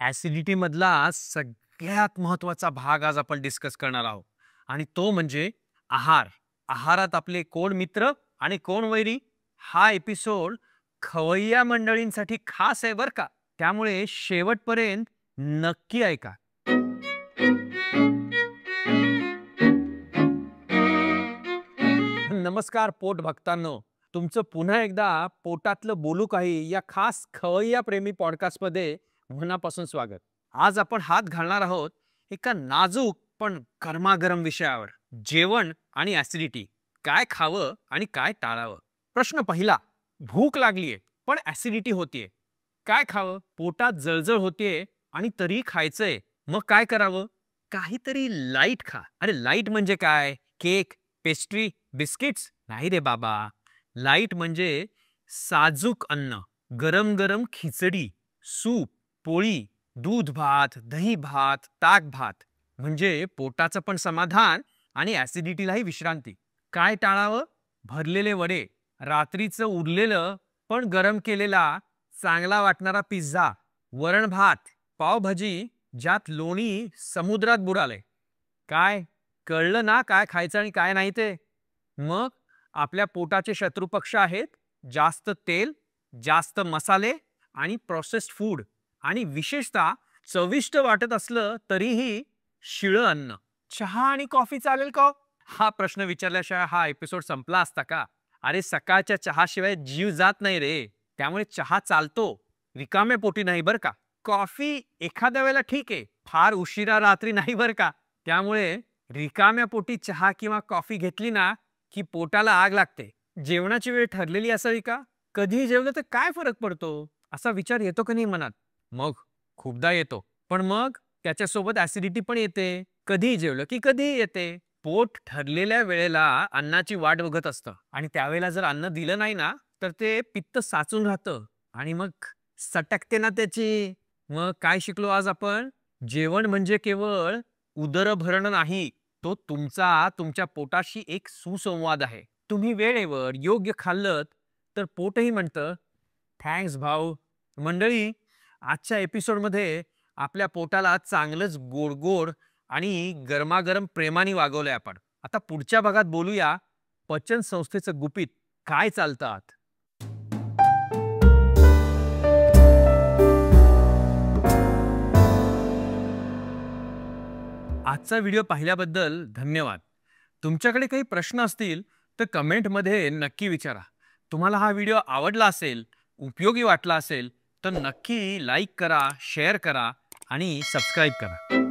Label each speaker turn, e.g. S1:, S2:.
S1: Acidity मधला सगळ्यात महत्त्वाचा भाग आज आपण डिस्कस करणार आहोत आणि तो म्हणजे आहार. आहारात आपले कोण मित्र आणि कोण वैरी. हा एपिसोड खवय्या मंडळींसाठी खास आहे बरं का. त्यामुळे शेवटपर्यंत नक्की ऐका. नमस्कार पोट भक्तांनो, तुमचं पुन्हा एकदा पोटातलं बोलू काही या खास खवय्या प्रेमी पॉडकास्टमध्ये मनापासून स्वागत. आज आपण हात घालणार आहोत एका नाजूक पण गरमागरम विषयावर, जेवण आणि ॲसिडिटी. काय खावं आणि काय टाळावं. प्रश्न पहिला, भूक लागलीये पण ॲसिडिटी होतीये, काय खावं. पोटात जळजळ होतीये आणि तरी खायचंय, मग काय करावं. काहीतरी लाईट खा. अरे लाईट म्हणजे काय, केक, पेस्ट्री, बिस्किट्स नाही रे बाबा. लाईट म्हणजे साजूक अन्न, गरम गरम खिचडी, सूप, पोळी, दूध भात, दही भात, ताक भात. म्हणजे पोटाचं पण समाधान आणि ॲसिडिटीलाही विश्रांती. काय टाळावं. भरलेले वडे, रात्रीचं उरलेलं पण गरम केलेला चांगला वाटणारा पिझ्झा, वरण भात, पावभाजी ज्यात लोणी समुद्रात बुडाले. काय कळलं ना काय खायचं आणि काय नाही ते. मग आपल्या पोटाचे शत्रुपक्ष आहेत जास्त तेल, जास्त मसाले आणि प्रोसेस्ड फूड. आणि विशेषतः चविष्ट वाटत असलं तरीही शिळं अन्न. चहा आणि कॉफी चालेल का. हा प्रश्न विचारल्याशिवाय हा एपिसोड संपला असता का. अरे सकाळच्या चहाशिवाय जीव जात नाही रे. त्यामुळे चहा चालतो, रिकाम्या पोटी नाही बरं का. कॉफी एखाद्या वेळेला ठीक आहे, फार उशिरा रात्री नाही बरं का. त्यामुळे रिकाम्या पोटी चहा किंवा कॉफी घेतली ना की पोटाला आग लागते. जेवणाची वेळ ठरलेली असावी का. कधीही जेवलं तर काय फरक पडतो, असा विचार येतो का नाही मनात. मग खूपदा येतो, पण मग त्याच्यासोबत ॲसिडिटी पण येते. कधीही जेवलं की कधीही येते. पोट ठरलेल्या वेळेला अन्नाची वाट बघत असतं आणि त्यावेळेला जर अन्न दिलं नाही ना तर ते पित्त साचून राहतं आणि मग सटकते ना त्याची. मग काय शिकलो आज आपण. जेवण म्हणजे केवळ उदरभरण नाही, तो तुमच्या पोटाशी एक सुसंवाद आहे. तुम्ही वेळेवर योग्य खाल्लत तर पोटही म्हणतं थँक्स भाऊ. मंडळी, आजच्या एपिसोडमध्ये आपल्या पोटाला चांगलंच गोड गोड आणि गरमागरम प्रेमाने वागवलंय आपण. आता पुढच्या भागात बोलूया पचन संस्थेचं गुपित काय चालतात. आजचा व्हिडिओ पाहिल्याबद्दल धन्यवाद. तुमच्याकडे काही प्रश्न असतील तर कमेंटमध्ये नक्की विचारा. तुम्हाला हा व्हिडिओ आवडला असेल, उपयोगी वाटला असेल तर नक्की लाईक करा, शेअर करा आणि सबस्क्राईब करा.